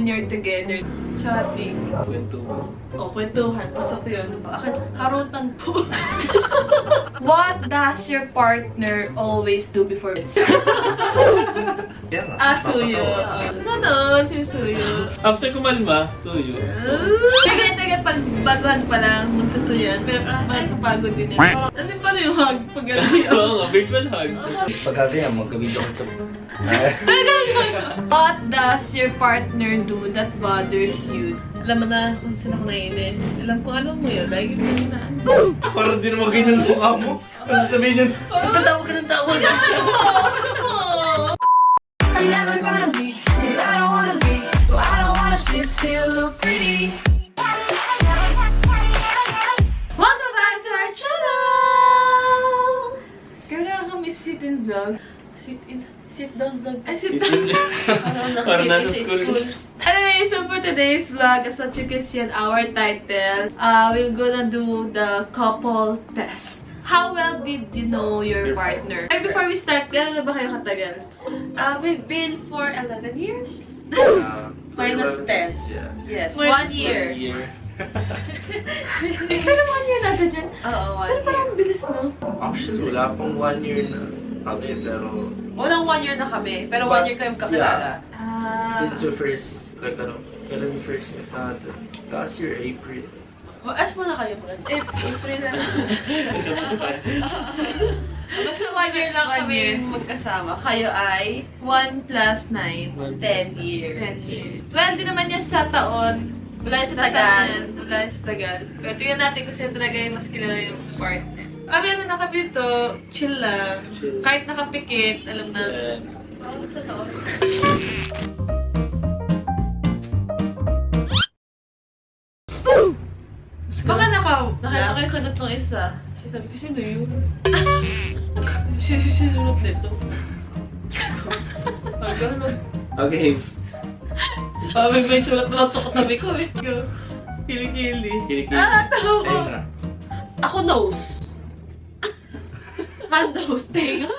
you're together. Chatting. Kwentuhan. O, kwentuhan. Pasok yun. Akin, harutan po. What does your partner always do before bed? Suyo. Sana, si Suyo. After kumalma, suyo. Tagay-tagay pag baguhan pa lang, magsusuyan. Pero pagod din yan. Ano pa rin yung hug pag Oo nga, virtual hug. Pagkati yan, magka-video ko. What does your partner do that bothers you? Alam mo na kung saan ako nainis. Alam mo yun. Lagi mo yun na. Parang di naman ganyan mukha mo. Ano sabihin yun? Nagtatawa ka ng tawa na. I'm never gonna be, 'cause I don't wanna be, but I don't wanna still look pretty. Welcome back to our channel! Kaya kami sit-in vlog. Sit-down vlog. Ay, sit-down. Parang nasa school. Anyway, so for today's vlog, as what you can see on our title, we're gonna do the couple test. How well did you know your partner? And before we start, gano'n na ba kayo katagal? We've been for 11 years? Minus 10. Yes, 1 year. Pero 1 year na dyan? Oo, 1 year. Parang bilis, no? Actually, wala pang 1 year na kami, pero... Walang 1 year na kami, pero 1 year kayong kakilala. Since the first, like ano, kailan yung first met natin? Last year, April. As mo na kayo ba? April na. Basta 1 year lang kami magkasama. Kayo ay 1 plus 9, 10 years. Well, di naman yan sa taon. Wala yan sa tagal. Wala yan sa tagal. Pero tingnan natin kung sino talaga yung mas kilala yung partner. Kami ano nakapili to, chill lang. Chill. Kahit nakapikit, alam na. Sa taon. Baka nakita kayo sagot ng isa. Sabi ko, sino yun? Sinunod nito. Gano'n. Okay. May sulat na lang ito katabi ko eh. Kili-kili. Kilikili. Tawa. Ayun na. Ako nose. Hand nose, tenga.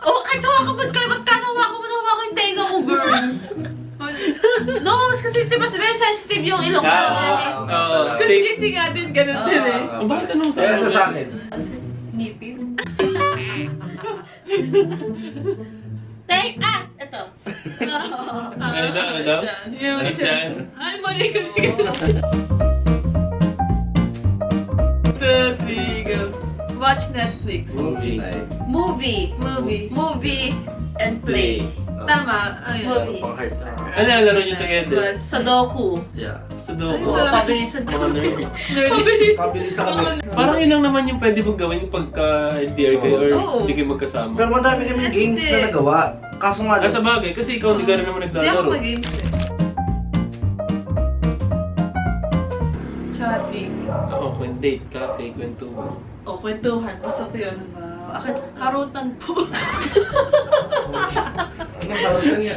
Kahit hawakan ka, magkano hawakan mo yung tenga ko, girl. Nose, kasi diba very sensitive yung ilong ko naman eh. Kasi Jessie nga din, ganun din eh. Bakit anong sa Kaya ito sa akin. Ngipin. Ito. Ano daw? Yung Ano dyan. dyan? Ay, mali ko sige. 2, 3, go. Watch Netflix. Movie. And play. Tama. Ayun. Pang heart na. Ano ang laro nyo together? Sudoku. Yeah. Sudoku. Pabilisan Mga nerd. Pabilisan kami. Parang yun lang naman yung pwede mong gawin yung pagka-DR kayo or Oo. hindi kayo magkasama. Pero madami kami games na nagawa. Kaso nga, Sa bagay, kasi ikaw hindi ka rin naman Hindi ako naglalaro. mag-games eh. Chatting. Oo, date, cafe, kwentuhan. O, kwentuhan. Pasok yun. Akin, harutan po. anong harutan niya?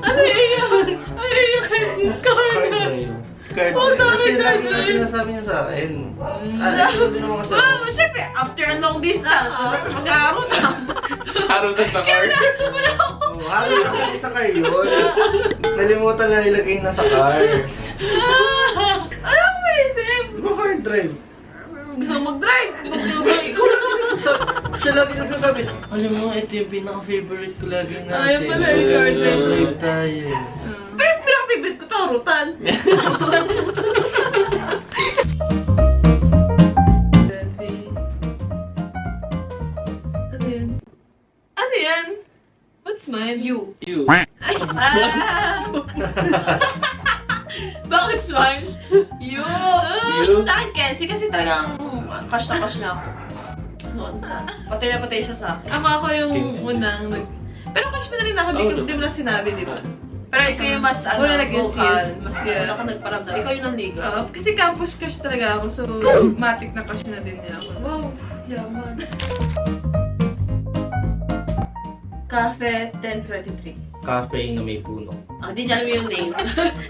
Ano yun? Card. Card. Kasi lagi na sinasabi niya sa akin. Ito din naman kasi. Siyempre, after a long distance, siyempre mag-harutan. Harutan sa card. Harutan kasi sa car yun. Nalimutan na nilagay na sa car. Alam mo isip? Di ba hard drive? Gusto mo mag-drive? Ikaw lang yung nagsasabi. Siya lagi nagsasabi. Alam mo, ito yung pinaka-favorite ko lagi natin. Ay, pala yung hard drive. Drive tayo. Pero yung pinaka-favorite ko ito, harutan. Ano yan? What's mine? You. You. Bakit smile? You! You? Sa akin, Kenzie, kasi talagang crush na crush niya ako. Noon. Patay na patay siya sa akin. Ako yung Kenzie. unang Pero crush mo na rin ako, di mo lang sinabi, di ba? Pero ikaw yung mas Wala vocal, nag-insist. mas Yeah. wala ka nagparamdam. Ikaw yung nanligo. Kasi campus crush talaga ako, so matic na crush na din niya ako. Wow, yaman. Cafe 1023. Cafe na may puno. Di niya alam yung name.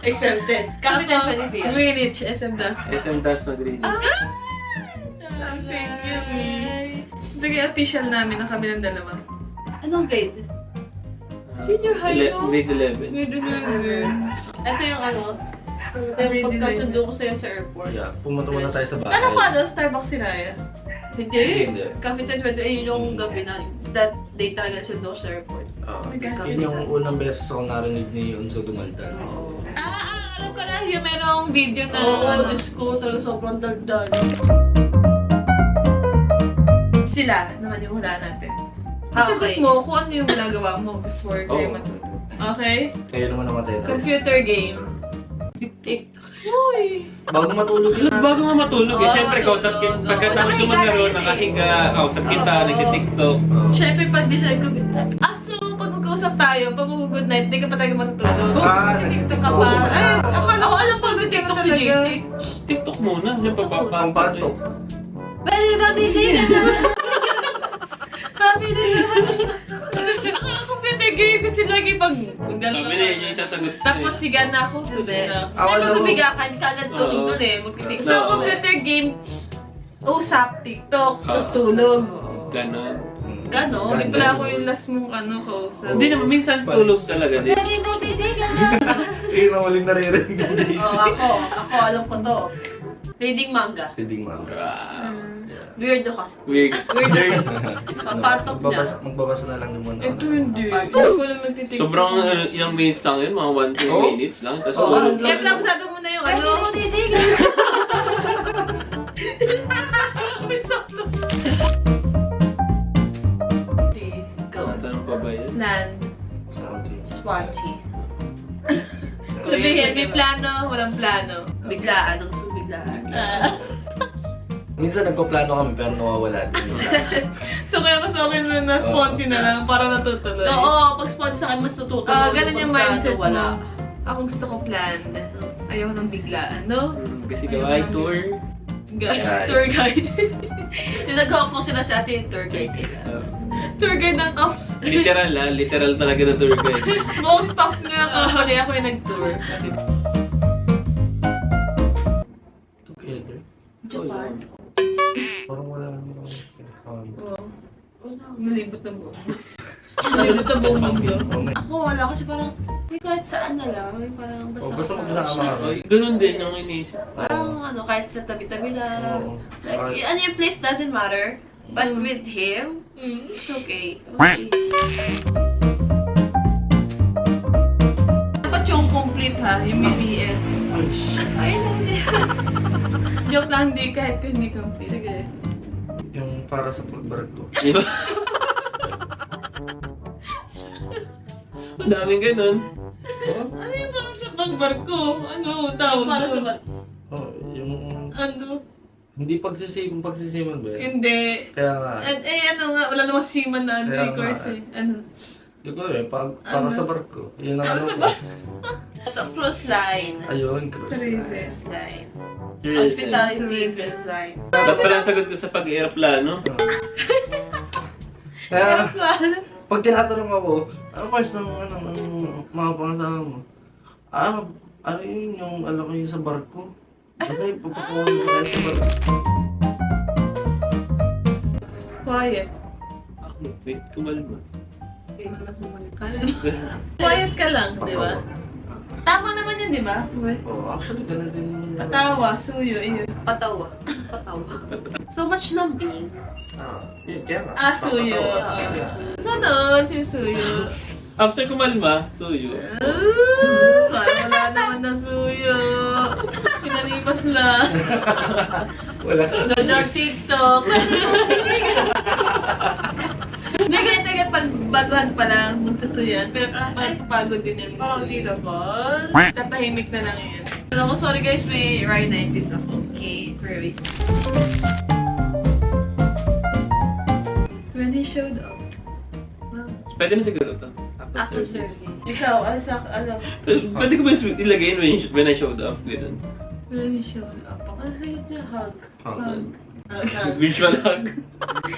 Accepted. Cafe 1023 yan. Greenwich, SM Das. SM Das Madrid. Thank you. Ito yung official namin ng kami ng dalawa. Anong grade? Senior high, no? Grade 11. Grade 11. Ito yung ano, ito yung pagkasundo ko sa'yo sa airport. Yeah, pumunta muna tayo sa bahay. Ano ko ano? Starbucks sila eh? Hindi. Hindi. Cafe 10 ayun yung gabi na, that day talaga sundo ko sa airport. Yun yung unang beses ako narinig ni Unso dumaldal. Alam ko na, yung merong video na Oo, Diyos ko, talaga sobrang daldal. sila naman yung hula natin. Ah, Sagot okay. mo kung ano yung ginagawa mo before kayo Oo. matulog. Okay? Kayo naman namatay tayo. Computer game. Uy! Bago matulog yun. Bago nga matulog eh, Oo, syempre kausap matulog. kita. Pagkatapos Nakahiga mo maglaro, na yun eh. nakahiga, kausap kita, Oo. nagtitiktok. Siyempre, pag decide ko, so, pag mag-uusap tayo, pag mag-good night, di ka pa talaga matutulog. TikTok ka pa. Oo. Ay, akala ko alam pa TikTok si JC. TikTok muna, yung Ang patok. Pwede ba titigil na? Sabi nila. Computer game kasi lagi pag gano'n. Sabi niya, yun yung isasagot ko Tapos eh. siga na ako, tube. Ako Ay, alam pag mo- tumiga ka, hindi ka agad tulog Oo. dun eh. Magtitik. Oo. So, computer game, usap, TikTok, tapos tulog. Ganon. Gano'n? Hindi pala ako yung last mong kausap. Hindi naman, minsan tulog talaga din. Pwede ba titigil na? Yun ang waling naririnig ni JC. Ako alam ko to. Reading manga. Reading manga. Ah, Weirdo kasi. weird. Weird. Papatok na. Magbabasa na lang yung muna. Ito hindi. Hindi ko lang nagtitiktok. Sobrang ilang minutes lang yun, mga 1-2 Oo. minutes lang. Tapos Oo. tulog. Kaya pala masyado mo na yung ano. Pwede mo titigil. Go. Tanong pa ba yun? Plan. Swati. Sabihin, may plano, walang plano. Biglaan ang subiglaan. Minsan nagpaplano kami pero nawawala din. So kaya mas okay na sponty na lang para natutuloy. Oo, pag sponsor sa akin, mas tututo. Ganun yung mindset wala. mo. Ako gusto ko plan. Ayoko nang biglaan, no? Kasi gawai tour. Guide. Tour guide. Tinagawa ko sila sa atin, tour guide. Tour guide ng camp. Literal literal talaga na tour guide. Buong staff na company ako yung nag-tour. Together. Japan. Parang wala naman. Malibot na buong. Malibot na buong mundo. Ako wala kasi parang, kahit saan na lang. Parang basta Basta kasama magsama siya. ka. Ay, ganun din yung inisip. Parang kahit sa tabi-tabi lang. Oo. Like, ano yung place doesn't matter. But with him, it's okay. Okay. Dapat yung complete ha, yung may BS. Ayun na, hindi. Joke lang, hindi kahit hindi complete. Sige. Yung para sa pagbarko. Di ba? Ang daming ganun. Ano yung parang sa pagbarko? Ano tawag Para sa doon? bat. Oh, yung Ano? hindi pagsisiman ba eh? Hindi. Kaya nga. Ano nga, wala namang seaman na Kaya course nga. eh. Ano? Hindi ko eh, para Ano? sa barko. Yun ang ano ko. Ito, cruise line. Ayun, cruise line. Cruise line. Hospital. Hospitality, cruise line. Tapos pala ang sagot ko sa pag-aeroplano. Kaya, pag tinatanong ako, ano course ng mga pangasawa mo? Ano yun yung alam ko yun sa barko? Okay, pagpapawan sa kayo sa barko. Quiet. Wait, kumalma. Quiet ka lang, di ba? Tama naman yun, di ba? Oh, actually, ganun din. Patawa, suyo, iyon. Patawa. Patawa. So much lambing. Yun, kaya nga. Suyo. Papatawa. Ano? Si suyo. After kumalma, suyo. Parang wala naman na suyo. Pinalipas lang. Wala. Ganda TikTok. Hindi kaya pag baguhan pa lang magsusuyan. Pero pagod din yung Parang suyo. tito Paul. Tatahimik na lang yun. Alam ko, sorry guys, may rhinitis ako. Okay, very. When he showed up. Wow. Pwede na siguro to. After service. Ikaw, ano? Pwede ko ba ilagay when I showed up? Ganun. When he showed up. Ano sagot niya? Hug. Visual hug.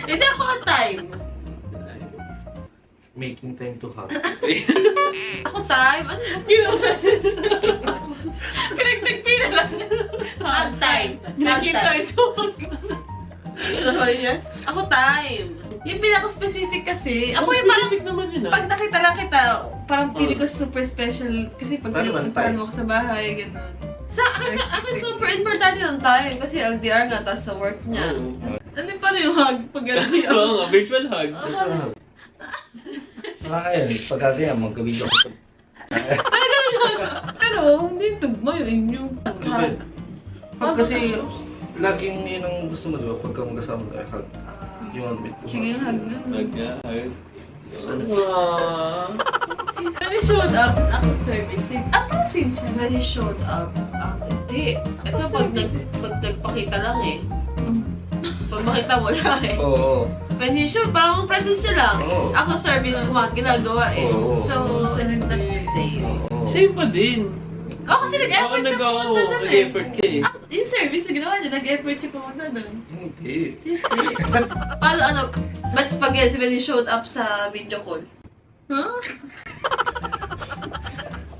Hindi ako on time. Making time to hug. Ako time? Ano? Ginawa sila. Pinagtagpina lang. Hug time. Hug Nakita time. ito. Ano ba yan? Ako time. Yung pinaka-specific kasi, ako yung parang Specific naman yun pag nakita lang kita, parang feeling ko super special kasi pag Paano man pinupuntahan mo ako sa bahay, gano'n. Ako super importante ng time kasi LDR nga, tapos sa work niya. Oo. Ano pa rin yung hug pag gano'n yun? Oo nga, virtual hug. Saka yun, pagkakaya magka-video ko. Pero hindi tugma yung inyong hug. Hug kasi, laging yun ang gusto mo, di ba? Pagka magkasama tayo, hug. Yung ano, Sige, hug na. Hug nga, hug. When he showed up, tapos ako servicing. Ang same siya. When he showed up, hindi. Ito pag nagpakita lang eh. Pag makita mo lang eh. Oo. When he showed, parang presence siya lang. Oo. Ako service ko mga ginagawa eh. Oo. So, it's not the same. Oo. Same pa din. Oh, kasi nag-effort siya pumunta doon eh. Nag-effort ka eh. Yung service na ginawa niya, nag-effort siya pumunta doon. Hindi. Paano ano, ba't pag when he showed up sa video call? Huh?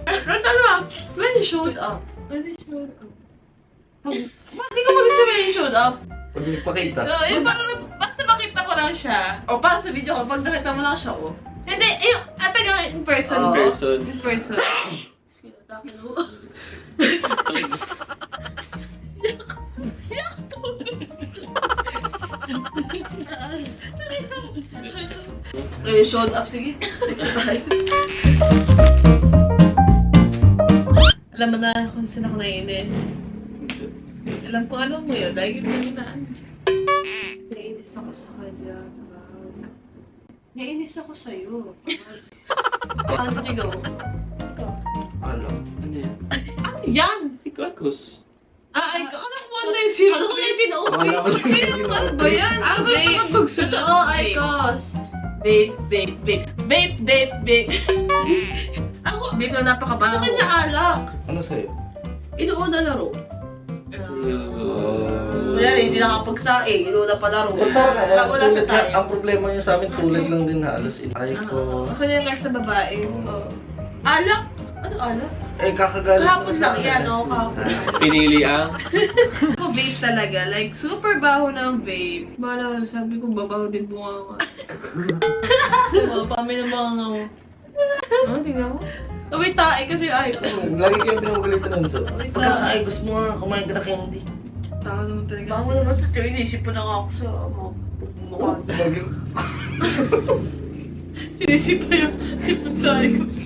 Ano? When he showed up? When he showed up. Hindi ko mag-isip when he showed up. Pag nagpakita. So, yung parang, basta makita ko lang siya. O paano sa video call, pag nakita mo lang siya, oh. Hindi, yung atagang in person. Oo. Person. In person. When he showed up, sige. Next na tayo. Alam mo na kung saan ako naiinis. Alam mo yun. Lagi ko na. Naiinis ako sa kanya. Naiinis ako sa'yo. Paano did you go? Alam. Ano yan? Ano yan? Ikakos. Ay, akala ko na yung zero. Ano ko yung tinaubig? Wala ko din Ano ba yan? Ano ba yung magbagso na? Totoo, Icos. Babe. Ako, babe na napakabaho. Sa kanya alak. Ano sa'yo? Inuuna laro. Oh. Kunyari, hindi nakapagsaing. Inuuna pa laro. Wala sa Tulad tayo. lang, ang problema niya sa amin, tulad lang din halos. Ay ko. Ako na yung sa babae. Oh. Alak? Ano alak? Eh, kakagalit Kahapon na sa lang yan, akin. oh. Kahapon. Pinili ang... Ako vape talaga. Like, super baho ng vape. Bala, sabi ko, babaho din bunga nga. Pami ng mga nga mo. Oh, tingnan mo. May tae kasi ay ko. Lagi kayong pinamagalitan nun. So, pagka, gusto mo nga, kumain ka na candy. Tao naman talaga. Baka mo naman sa train, isip pa na nga ako sa mga mukha. Sinisipa yung sipot sa Icos.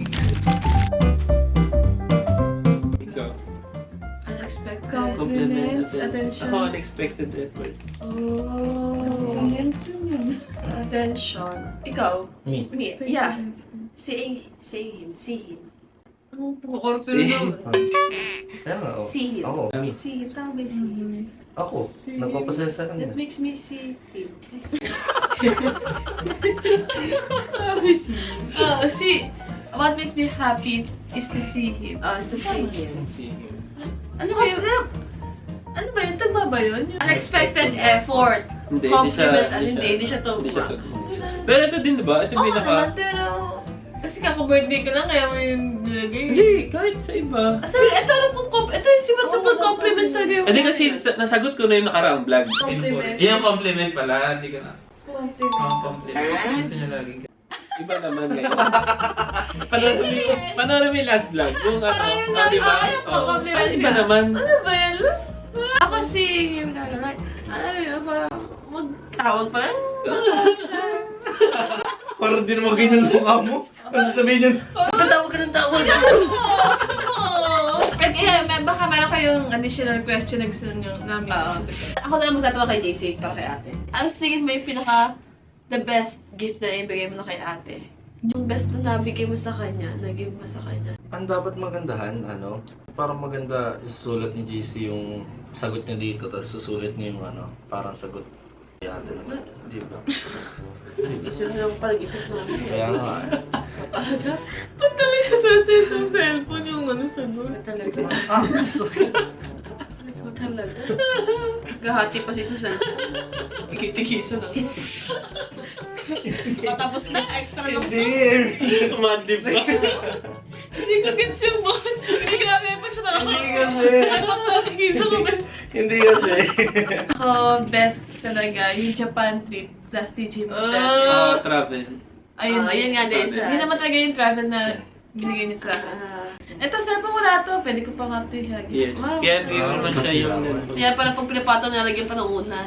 Ikaw. Unexpected. Compliments, attention. Ako, unexpected effort. Oh. Attention. Ikaw? Me. Me? Yeah. See him. Ang pukorpo See? na. Kaya nga, oh. See him. Ako, me. See him. Tama ba yung see him? Ako, nagpapasaya sa kanya. That makes me see him. See, what makes me happy is to see him. To see him. Ano kayo? Ano ba yun? Tagma ba yun? Unexpected effort. Hindi, Compliments. Hindi siya Hindi tugma. siya tugma. Pero ito din, diba? Ito Oo may naman, pero... Kasi kaka-birthday ko lang, kaya mo yung nilagay. Hindi, kahit sa iba. Sabi, ito alam kong ito yung sibat sa pag-compliments talaga yung... Hindi kasi nasagot ko na yung nakaraang vlog. Compliment. Yan ang compliment pala, hindi ka na. Compliment. Ang compliment. Gusto niya lagi. Iba naman eh. Panoorin mo yung last vlog. Yung ano, Parang yung di ba? ayaw ko, Oo. compliment Ay, iba siya. naman. Ano ba yan? Ako si yung lalaki. Alam mo ba, magtawag pa lang. Parang di naman ganyan mukha mo. Ano sabihin yun? Tawag ka ng tawag. Baka meron kayong additional question na gusto nyo namin. Ako na lang magtatanong kay JC para kay ate. Ano tingin mo yung the best gift na ibigay mo na kay ate? Yung best na nabigay mo sa kanya, nag-give mo sa kanya. Ang dapat magandahan, ano, parang maganda isusulat ni JC yung sagot niya dito, tapos susulit niya yung ano, parang sagot ni ate naman. Di ba? Kasi na lang pag-isip namin. Kaya nga. Talaga? Ba't kami sasasin sa cellphone yung ano sagot? Talaga. Ah, sorry. Talaga. Gahati pa siya sa cellphone. Ikitikisa na. Matapos na, extra lang. Hindi. Madib ba? Hindi ko gets yung bakit. Hindi ginagaya pa siya na ako. Hindi kasi. Ano ba tigisa ko ba? Hindi kasi. Ako, best na talaga, yung Japan trip, plus teaching mo. Travel. Ayun, Yun nga din isa. Yun naman talaga yung travel na binigay niya sa akin. Ito, cellphone wala to. Pwede ko pa nga ito ilagay. Yes. Wow. Kaya bigyan ko naman siya yung... Kaya parang pag pinapatong, nalagyan pa ng unan.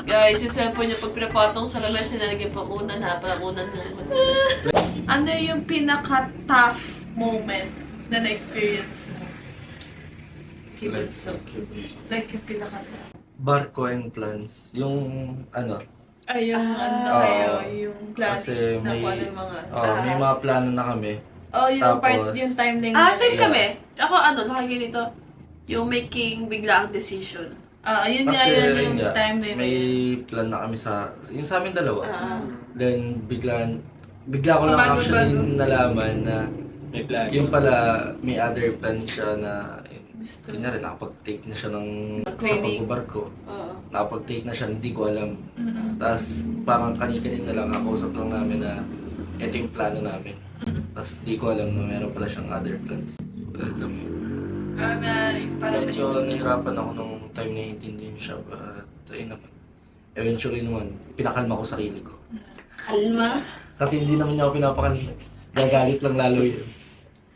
Guys, yung cellphone niya pag pinapatong sa lamesa, nalagyan pa unan ha. Parang unan na. Ano yung pinaka-tough moment na na-experience mo? Like yung pinaka-tough. Barko and plans. Yung ano, Ay, yung ano Ah. kayo, yung plan kasi na may, kung ano yung mga... may mga plano na kami. Oh, yung part, Tapos- yung timeline Same Yeah. kami. Ako nakagin dito, yung making biglaang decision. Yun nga, Kasi yun yun yung nga, timeline na may yun. plan na kami yung sa amin dalawa. Ah. Then bigla ko lang Pabago-bago. actually nalaman na May plan. yung pala may other plan siya na Gusto. kunyari nakapag-take na siya ng sa Training. pagbabarko. Oo. Nakapag-take na siya, hindi ko alam. Mm-mm. Tapos parang kani-kanin na lang kausap lang namin na ito yung plano namin. Tapos di ko alam na meron pala siyang other plans. Wala alam yun. Parang Medyo nahirapan ako nung time na intindihin siya. But ayun naman. Eventually naman, pinakalma ko sarili ko. Kalma. Kasi hindi naman niya ako pinapakalma. Gagalit lang lalo yun.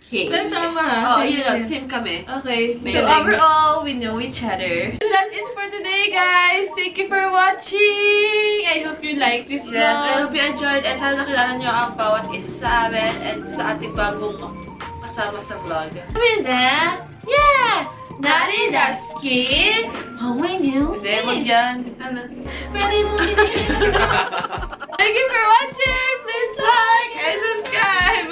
Okay. Pero tama ha. Oo, Sige yun lang. yun. Team kami. Okay. May So like- overall, we know each other. So that's it for today, guys. Thank you for watching. I hope you like this vlog. Yes, I hope you enjoyed and sana nakilala niyo ang bawat isa sa amin at sa ating bagong kasama sa vlog. Minsan, yeah! Nani Daski! Oh, my new. Hindi, wag yan. Ano? Pwede mo Thank you for watching. Please like and subscribe.